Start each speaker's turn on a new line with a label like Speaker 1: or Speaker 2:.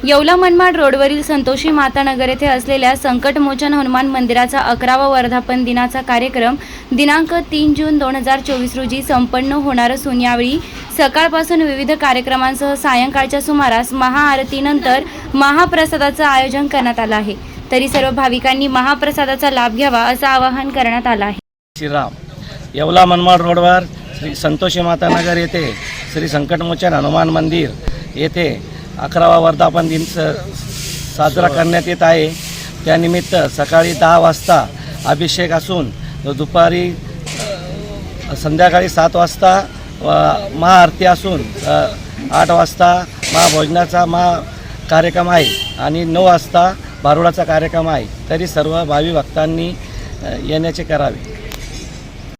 Speaker 1: येवला मनमाड रोडवरील संतोषी माता नगर येथे असलेल्या संकटमोचन हनुमान मंदिराचा 11वा वर्धापन दिनाचा कार्यक्रम दिनांक 3 जून 2024 रोजी संपन्न होणार असून यावेळी सकाळपासून विविध कार्यक्रमांसह सायंकाळच्या सुमारास महाआरतीनंतर महाप्रसादाचं आयोजन करण्यात आलं आहे। तरी सर्व भाविकांनी महाप्रसादाचा लाभ घ्यावा असं आवाहन करण्यात आलं आहे।
Speaker 2: श्रीराम येवला मनमाड रोडवर श्री संतोषी माता नगर येथे श्री संकटमोचन हनुमान मंदिर येथे 11वा वर्धापन दिन साजरा करण्यात येत आहे। त्यानिमित्त सकाळी 10 वाजता अभिषेक असून दुपारी संध्याकाळी 7 वाजता महाआरती असून 8 वाजता महाभोजनाचा कार्यक्रम आहे आणि 9 वाजता भारुडाचा कार्यक्रम आहे। तरी सर्व भावी भक्तांनी येण्याचे करावे।